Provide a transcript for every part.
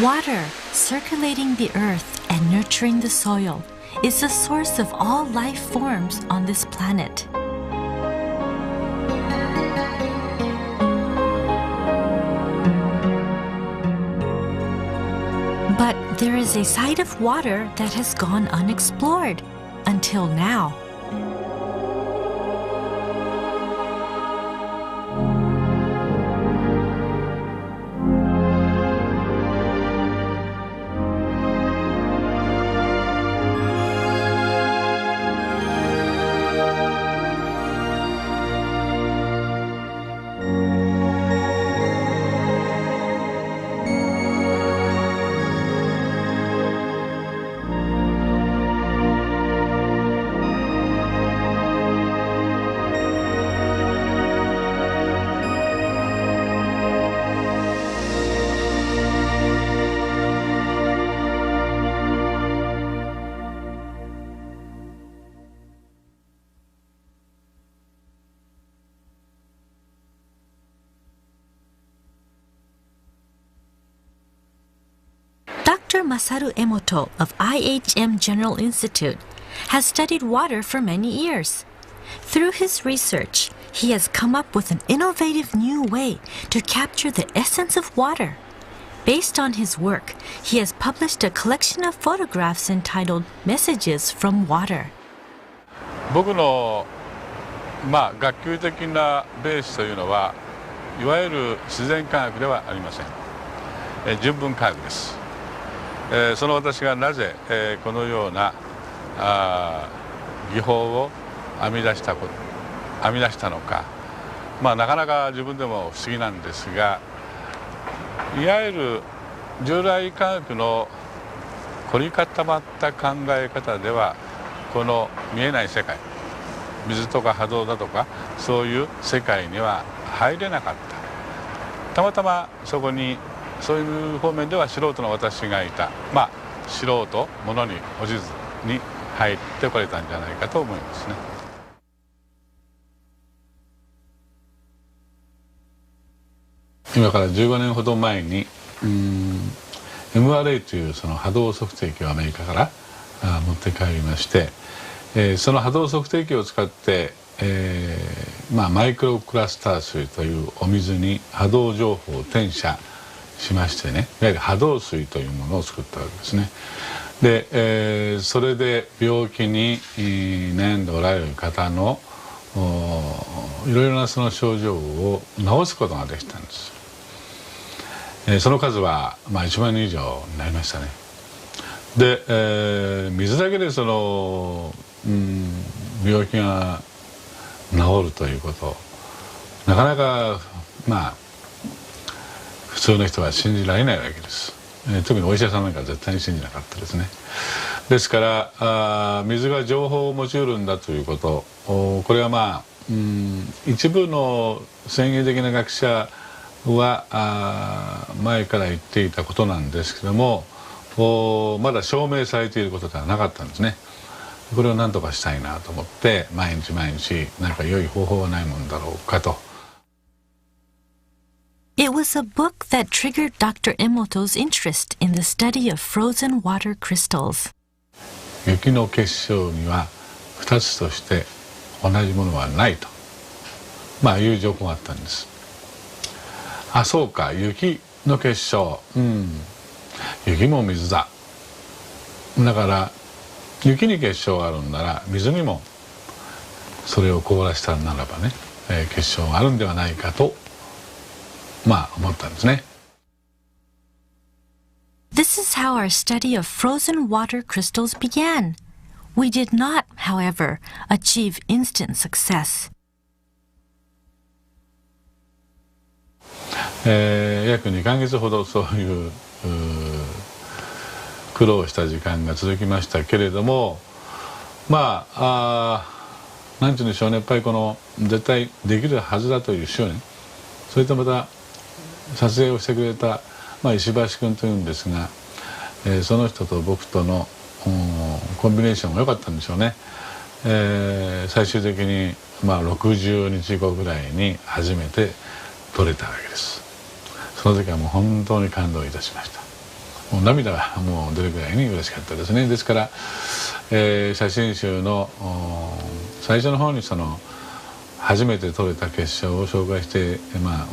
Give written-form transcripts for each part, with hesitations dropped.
Water, circulating the earth and nurturing the soil, is the source of all life forms on this planet. But there is a side of water that has gone unexplored until now. Dr. Masaru Emoto of IHM General Institute has studied water for many years. Through his research, he has come up with an innovative new way to capture the essence of water. Based on his work, he has published a collection of photographs entitled Messages from Water. 僕の学級的なベースというのはいわゆる自然科学ではありません。純文科学です。その私がなぜこのような技法を編み出したのか、なかなか自分でも不思議なんですが、いわゆる従来科学の凝り固まった考え方ではこの見えない世界、水とか波動だとかそういう世界には入れなかった。たまたまそこにそういう方面では素人の私がいた、素人ものにお地図に入ってこれたんじゃないかと思いますね。今から15年ほど前にMRA というその波動測定器をアメリカから持って帰りまして、その波動測定器を使って、マイクロクラスター水というお水に波動情報を転写しましてね、いわゆる波動水というものを作ったわけですね。で、それで病気に悩んでおられる方のいろいろなその症状を治すことができたんです。その数は1万人以上になりましたね。で、水だけでその、病気が治るということなかなか普通の人は信じられないわけです。特にお医者さんなんかは絶対に信じなかったですね。ですから水が情報を持ち得るんだということ、これは一部の先鋭的な学者は前から言っていたことなんですけども、まだ証明されていることではなかったんですね。これを何とかしたいなと思って毎日何か良い方法はないもんだろうかと。It was a book that triggered Dr. Emoto's interest in the study of frozen water crystals. 雪の結晶には2つとして同じものはないと、いう情報があったんです。あ、そうか、雪の結晶、雪も水だ。だから雪に結晶があるんなら水にもそれを凍らせたならばね、結晶があるんではないかと思ったんですね。This is how our study of frozen water crystals began. We did not, however, achieve instant success. 約2ヶ月ほどそういう苦労した時間が続きましたけれども、なんて言うんでしょうね、やっぱりこの絶対できるはずだという執念、それとまた撮影をしてくれた、石橋君というんですが、その人と僕とのコンビネーションが良かったんでしょうね。最終的に60日後ぐらいに初めて撮れたわけです。その時はもう本当に感動いたしました。もう涙がもう出るぐらいに嬉しかったですね。ですから、写真集の最初の方にその初めて撮れた結晶を紹介して、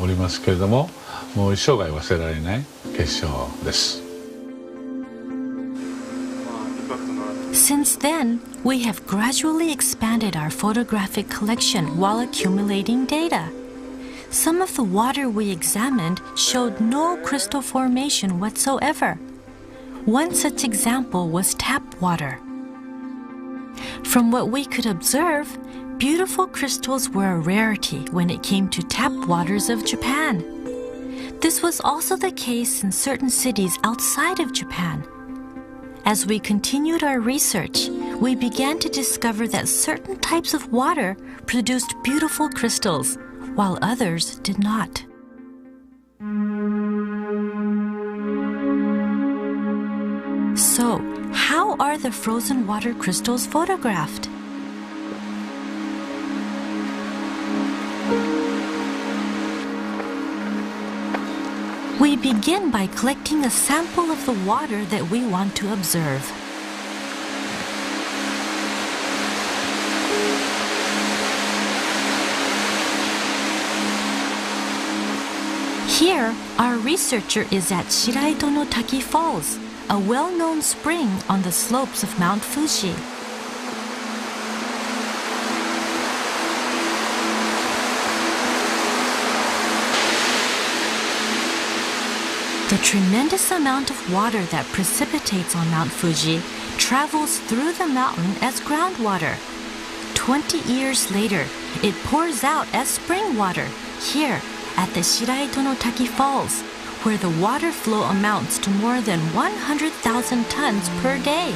おりますけれども、もう一生涯忘れられない結晶です。Since then, we have gradually expanded our photographic collection while accumulating data. Some of the water we examined showed no crystal formation whatsoever. One such example was tap water. From what we could observe, beautiful crystals were a rarity when it came to tap waters of Japan. This was also the case in certain cities outside of Japan. As we continued our research, we began to discover that certain types of water produced beautiful crystals, while others did not. So, how are the frozen water crystals photographed? We begin by collecting a sample of the water that we want to observe. Here, our researcher is at Shiraito no Taki Falls, a well-known spring on the slopes of Mount Fuji. The tremendous amount of water that precipitates on Mount Fuji travels through the mountain as groundwater. 20 years later, it pours out as spring water here at the Shiraito no Taki Falls, where the water flow amounts to more than 100,000 tons per day.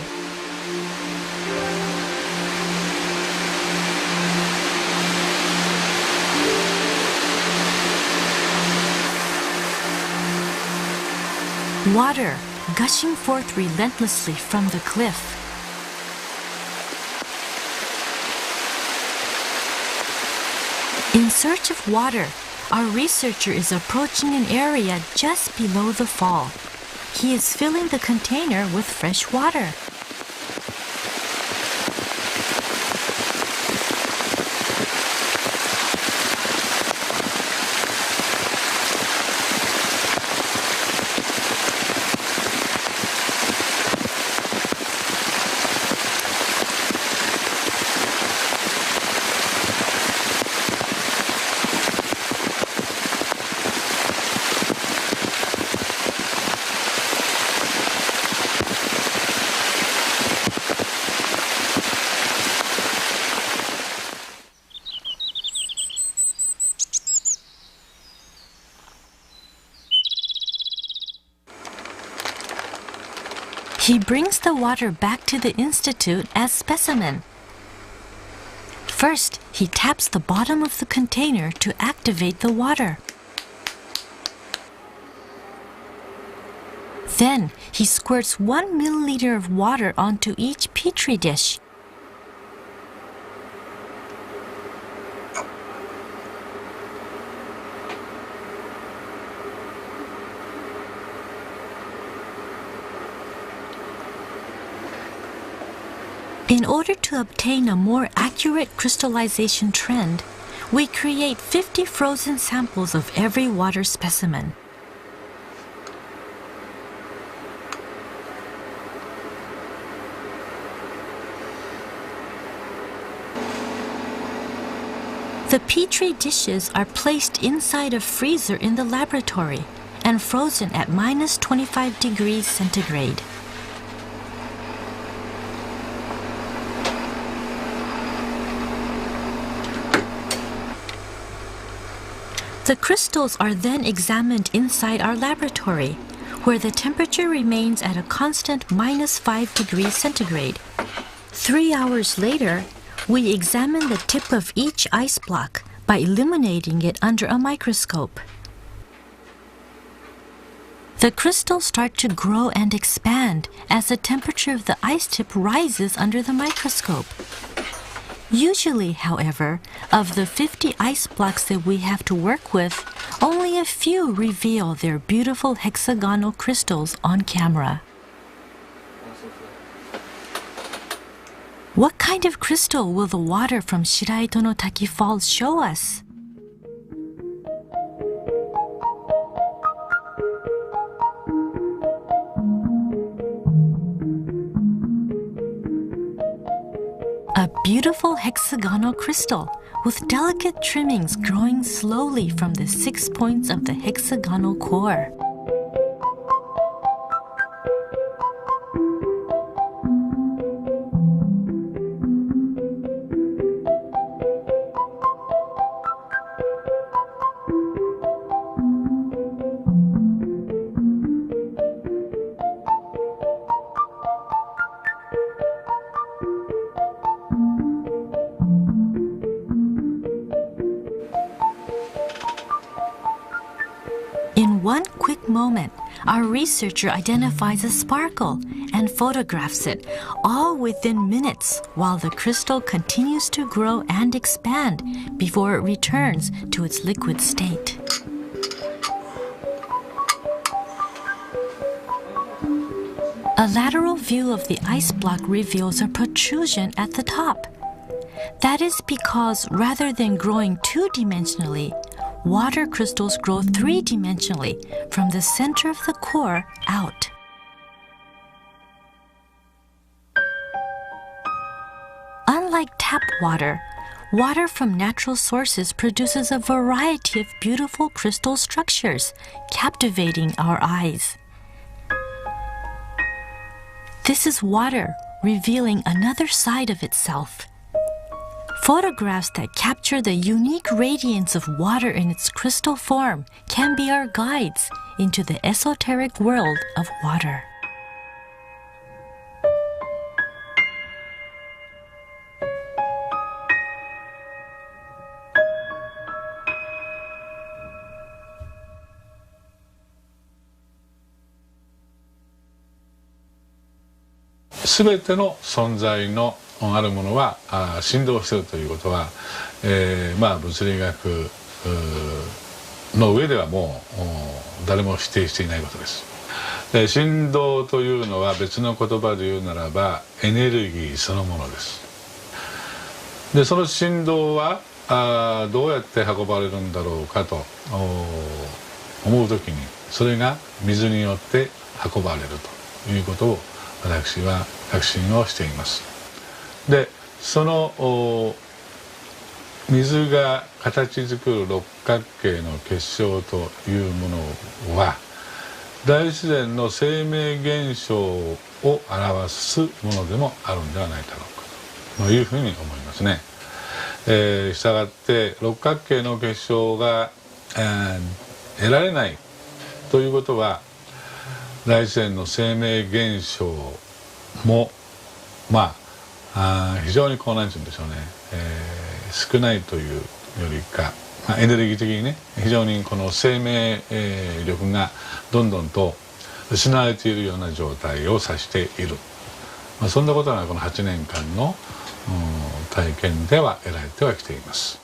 Water gushing forth relentlessly from the cliff. In search of water, our researcher is approaching an area just below the fall. He is filling the container with fresh water. He brings the water back to the institute as specimen. First, he taps the bottom of the container to activate the water. Then, he squirts 1 milliliter of water onto each petri dish. In order to obtain a more accurate crystallization trend, we create 50 frozen samples of every water specimen. The petri dishes are placed inside a freezer in the laboratory and frozen at minus 25 degrees centigrade. The crystals are then examined inside our laboratory, where the temperature remains at a constant minus 5 degrees centigrade. 3 hours later, we examine the tip of each ice block by illuminating it under a microscope. The crystals start to grow and expand as the temperature of the ice tip rises under the microscope. Usually, however, of the 50 ice blocks that we have to work with, only a few reveal their beautiful hexagonal crystals on camera. What kind of crystal will the water from Shiraito no Taki Falls show us? A beautiful hexagonal crystal with delicate trimmings growing slowly from the 6 points of the hexagonal core. In one quick moment, our researcher identifies a sparkle and photographs it, all within minutes, while the crystal continues to grow and expand before it returns to its liquid state. A lateral view of the ice block reveals a protrusion at the top. That is because rather than growing two-dimensionally, water crystals grow three-dimensionally from the center of the core out. Unlike tap water, water from natural sources produces a variety of beautiful crystal structures, captivating our eyes. This is water revealing another side of itself. Photographs that capture the unique radiance of water in its crystal form can be our guides into the esoteric world of water.すべての存在のあるものは振動しているということは、物理学の上ではもう誰も否定していないことです。振動というのは別の言葉で言うならばエネルギーそのものです。でその振動はどうやって運ばれるんだろうかと思うときにそれが水によって運ばれるということを私は確信をしています。でその水が形作る六角形の結晶というものは大自然の生命現象を表すものでもあるんではないだろうかというふうに思いますね。したがって六角形の結晶が、得られないということは大自然の生命現象も非常に何て言うんでしょうね、少ないというよりか、エネルギー的にね非常にこの生命力がどんどんと失われているような状態を指している、そんなことがこの8年間の体験では得られてはきています。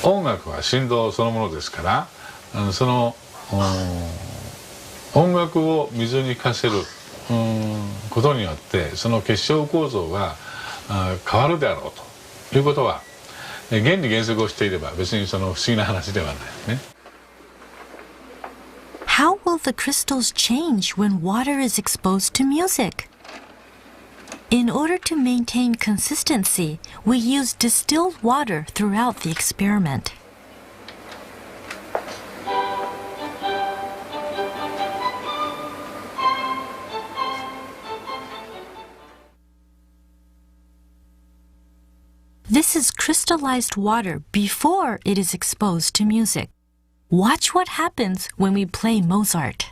音楽は振動そのものですからその音楽を水に化せることによってその結晶構造が変わるであろうということは原理原則をしていれば別にその不思議な話ではないね。How will the crystals change when water is exposed to music? In order to maintain consistency, we use distilled water throughout the experiment. This is crystallized water before it is exposed to music. Watch what happens when we play Mozart.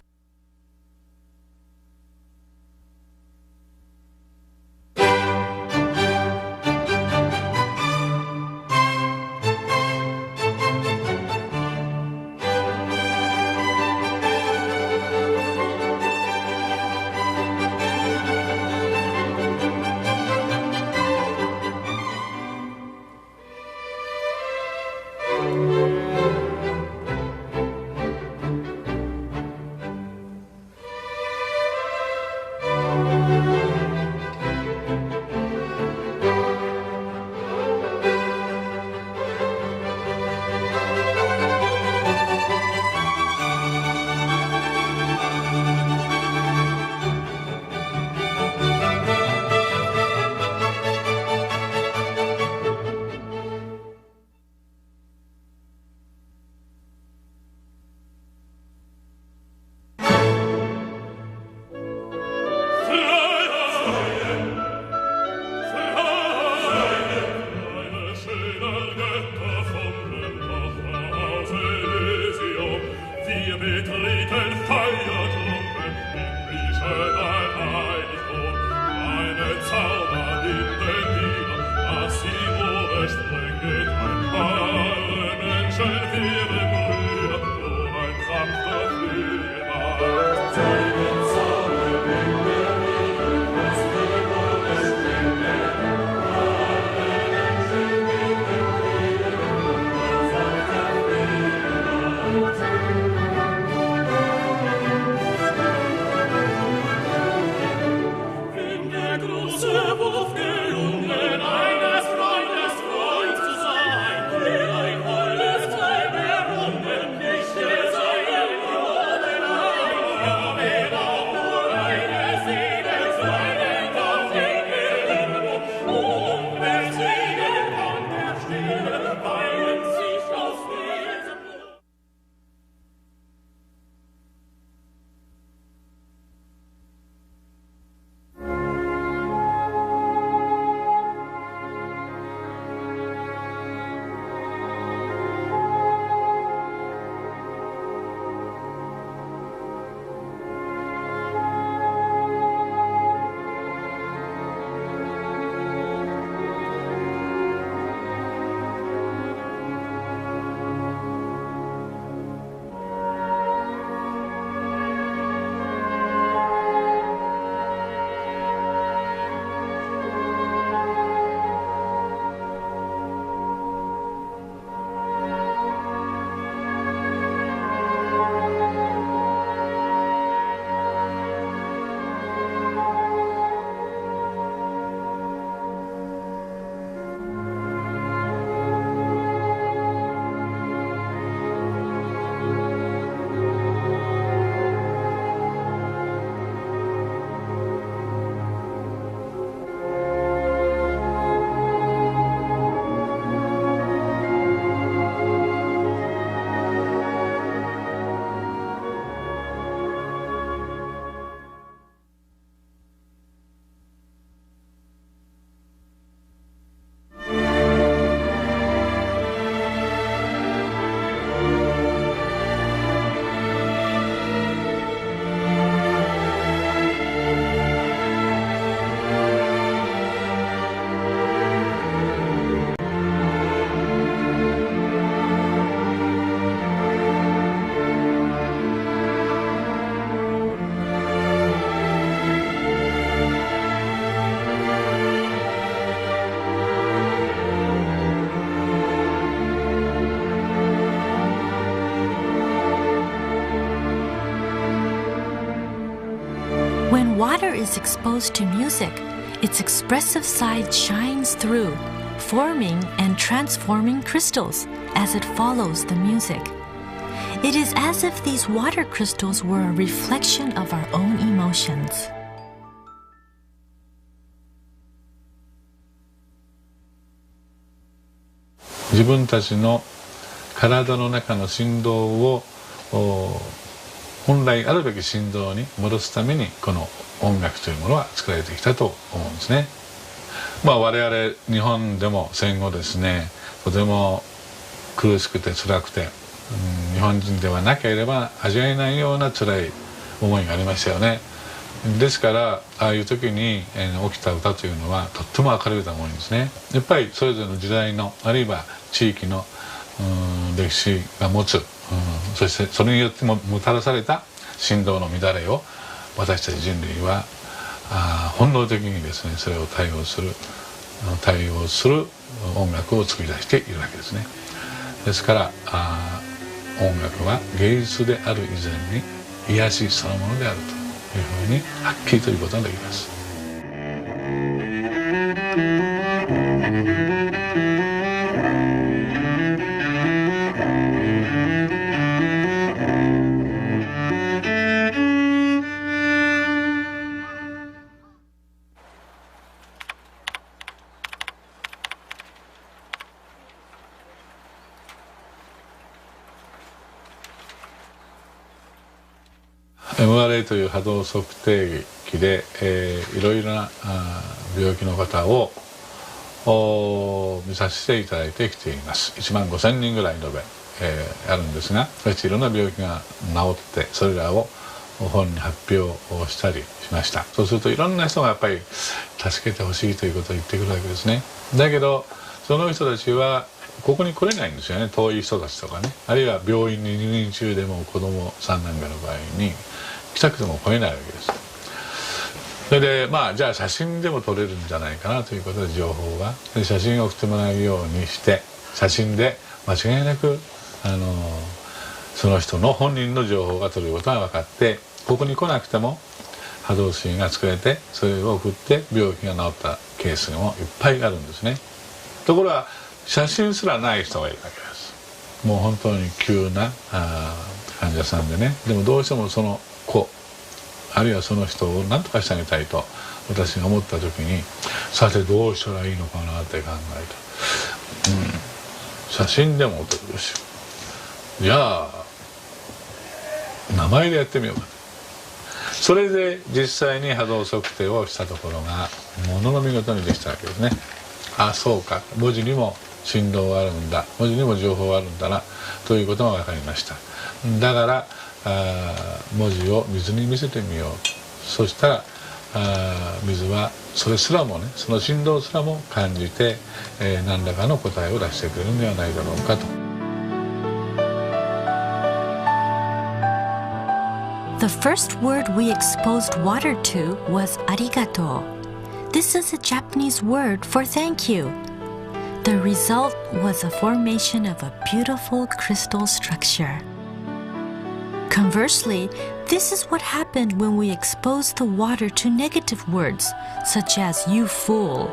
When water is exposed to music, its expressive side shines through, forming and transforming crystals as it follows the music. It is as if these water crystals were a reflection of our own emotions. 自分たちの体の中の振動を本来あるべき振動に戻すためにこの音楽というものは作られてきたと思うんですね。我々日本でも戦後ですね、とても苦しくて辛くて、日本人ではなければ味わえないような辛い思いがありましたよね。ですからああいう時に起きた歌というのはとっても明るい歌が多いんですね。やっぱりそれぞれの時代のあるいは地域の歴史が持つ、そしてそれによってもたらされた振動の乱れを私たち人類は本能的にですね、それを対応する音楽を作り出しているわけですね。ですから音楽は芸術である以前に癒しそのものであるというふうにはっきりということができます。MRI という波動測定器で、いろいろな病気の方を見させていただいてきています。1万5000人ぐらいのあるんですが、そしていろんな病気が治ってそれらを本に発表をしたりしました。そうするといろんな人がやっぱり助けてほしいということを言ってくるわけですね。だけどその人たちはここに来れないんですよね。遠い人たちとかね、あるいは病院に入院中でも子供さんなんかの場合に来たくても来れないわけです。それでじゃあ写真でも撮れるんじゃないかなということで情報が写真を送ってもらうようにして、写真で間違いなくその人の本人の情報が取れることが分かって、ここに来なくても波動水が作れてそれを送って病気が治ったケースもいっぱいあるんですね。ところが写真すらない人がいるわけです。もう本当に急な患者さんでね、でもどうしてもその子あるいはその人を何とかしてあげたいと私が思った時に、さてどうしたらいいのかなって考えた、写真でも撮るし、じゃあ名前でやってみようかと。それで実際に波動測定をしたところがものの見事にできたわけですね。あ、そうか、文字にも振動があるんだ、文字にも情報があるんだなということが分かりました。だから文字を水に見せてみよう。そしたら水はそれすらもね、その振動すらも感じて、何らかの答えを出してくれるんではないだろうかと。The first word we exposed water to was arigato. This is a Japanese word for thank you. The result was a formation of a beautiful crystal structure. Conversely, this is what happened when we exposed the water to negative words, such as you fool.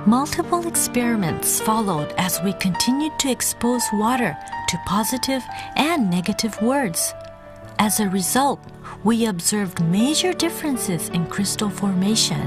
Multiple experiments followed as we continued to expose water to positive and negative words. As a result, we observed major differences in crystal formation.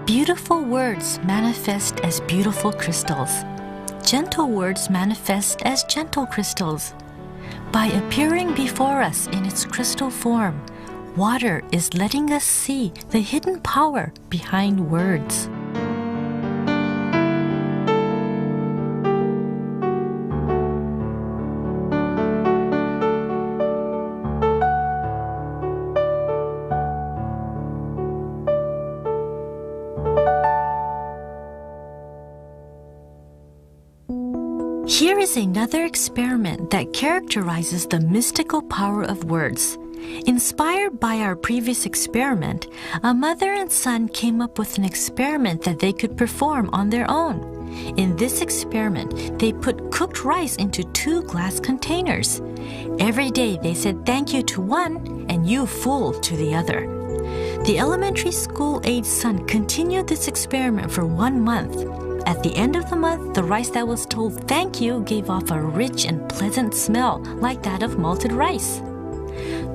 Beautiful words manifest as beautiful crystals. Gentle words manifest as gentle crystals. By appearing before us in its crystal form, water is letting us see the hidden power behind words. Here is another experiment that characterizes the mystical power of words. Inspired by our previous experiment, a mother and son came up with an experiment that they could perform on their own. In this experiment, they put cooked rice into 2 glass containers. Every day they said thank you to one and you fool to the other. The elementary school-age son continued this experiment for 1 month. At the end of the month, the rice that was told thank you gave off a rich and pleasant smell like that of malted rice.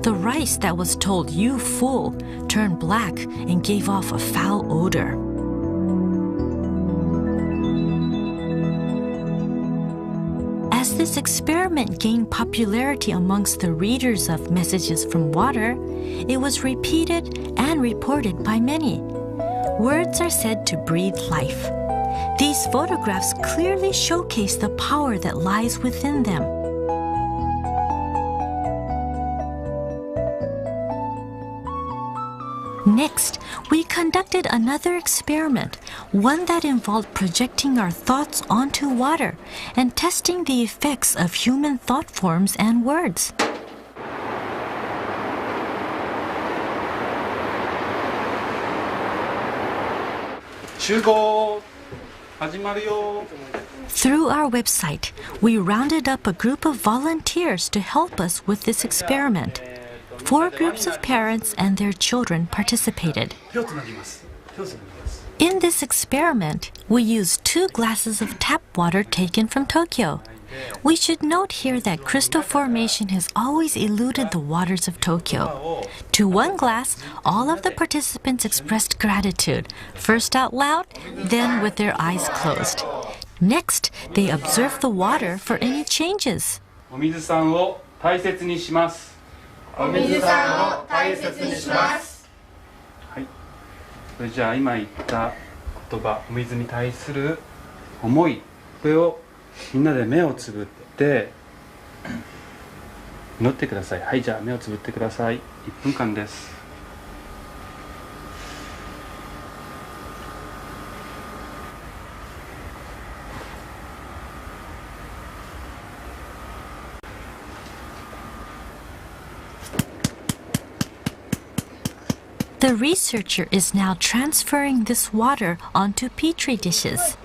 The rice that was told you fool turned black and gave off a foul odor. As this experiment gained popularity amongst the readers of Messages from Water, it was repeated and reported by many. Words are said to breathe life. These photographs clearly showcase the power that lies within them. Next, we conducted another experiment, one that involved projecting our thoughts onto water and testing the effects of human thought forms and words. Through our website, we rounded up a group of volunteers to help us with this experiment. 4 groups of parents and their children participated. In this experiment, we used 2 glasses of tap water taken from Tokyo. We should note here that crystal formation has always eluded the waters of Tokyo. To 1 glass, all of the participants expressed gratitude, first out loud, then with their eyes closed. Next, they observed the water for any changes. お水さんを大切にします。お水さんを大切にします。はい。それじゃあ今言った言葉、お水に対する思い、これをみんなで目をつぶって祈ってください。はい、じゃあ目をつぶってください。1分間です。The researcher is now transferring this water onto petri dishes.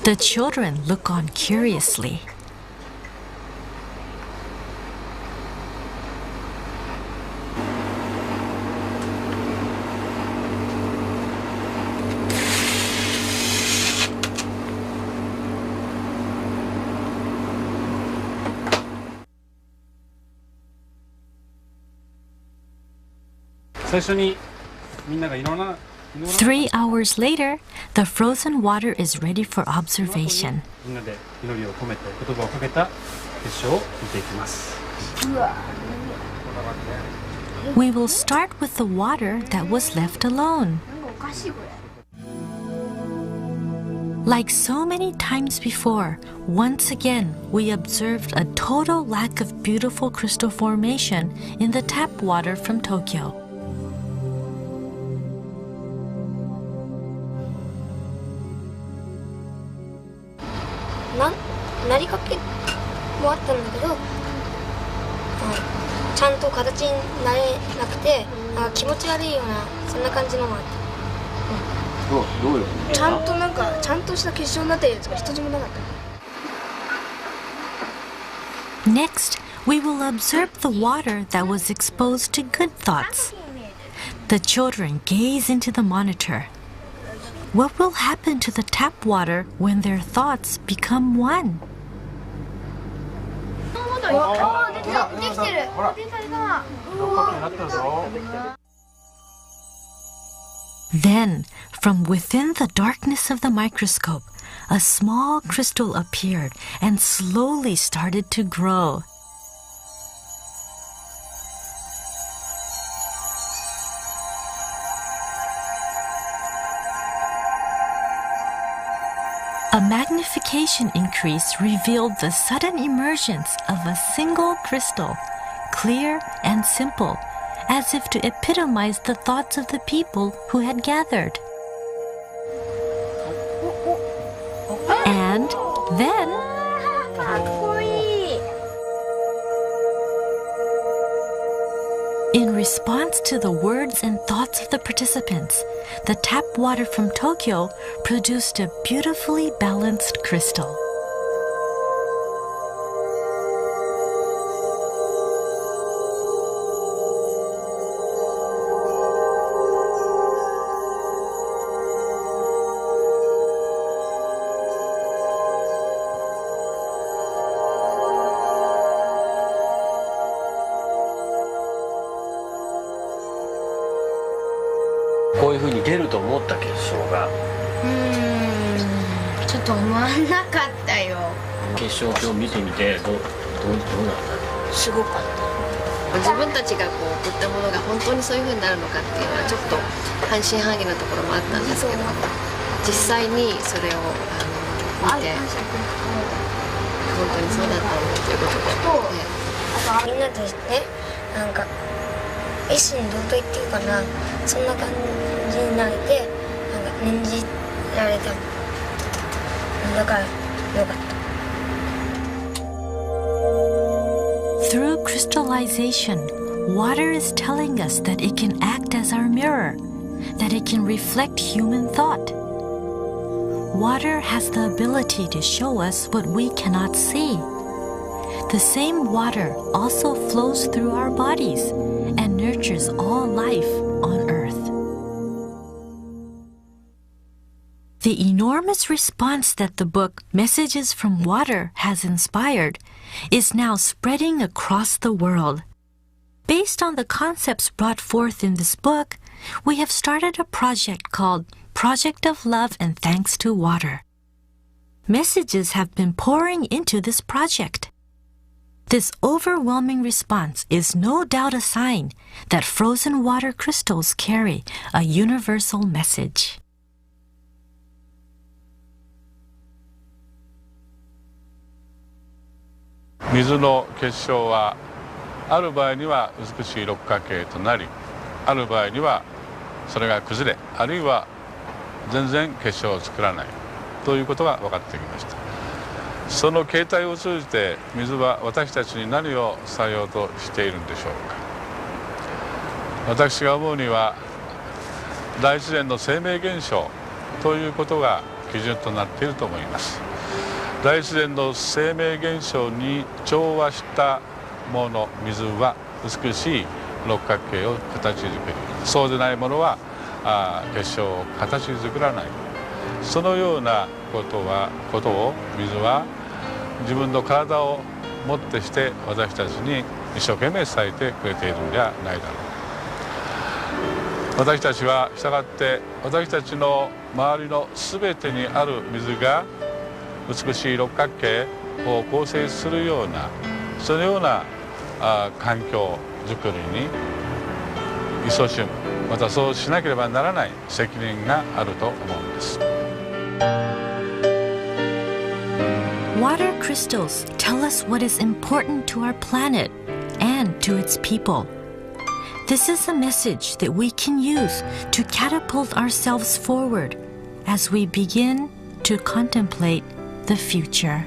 The children look on curiously. Three 3 hours later, the frozen water is ready for observation. We will start with the water that was left alone. Like so many times before, once again we observed a total lack of beautiful crystal formation in the tap water from Tokyo. Next, we will observe the water that was exposed to good thoughts. The children gaze into the monitor. What will happen to the tap water when their thoughts become one? Then, from within the darkness of the microscope, a small crystal appeared and slowly started to grow. A magnification increase revealed the sudden emergence of a single crystal, clear and simple, as if to epitomize the thoughts of the people who had gathered. And then, in response to the words and thoughts of the participants, the tap water from Tokyo produced a beautifully balanced crystal.こういう風に出ると思った結晶がちょっと思わなかったよ。結晶表見てみてどうなんだすごかった。自分たちがこう送ったものが本当にそういう風になるのかっていうのはちょっと半信半疑なところもあったんですけど、実際にそれを見て本当にそうだったんだということで、みんなでね、なんか一心同体っていうかな、そんな感じになれて、なんか念じられた。だからよかった。Through crystallization, water is telling us that it can act as our mirror, that it can reflect human thought. Water has the ability to show us what we cannot see. The same water also flows through our bodies and nurtures all life on earth. The enormous response that the book Messages from Water has inspired is now spreading across the world. Based on the concepts brought forth in this book, we have started a project called Project of Love and Thanks to Water. Messages have been pouring into this project. This overwhelming response is no doubt a sign that frozen water crystals carry a universal message. 水の結晶はある場合には美しい六角形となり、ある場合にはそれが崩れ、あるいは全然結晶を作らないということが分かってきました。その形態を通じて水は私たちに何を伝えようとしているんでしょうか。私が思うには大自然の生命現象ということが基準となっていると思います。大自然の生命現象に調和したもの、水は美しい六角形を形作り、そうでないものは結晶を形作らない。そのようなことを水は自分の体をもってして私たちに一生懸命伝えてくれているんではないだろう。私たちはしたがって私たちの周りの全てにある水が美しい六角形を構成するようなそのような環境づくりに勤しむ、またそうしなければならない責任があると思うんです。Water crystals tell us what is important to our planet and to its people. This is a message that we can use to catapult ourselves forward as we begin to contemplate the future.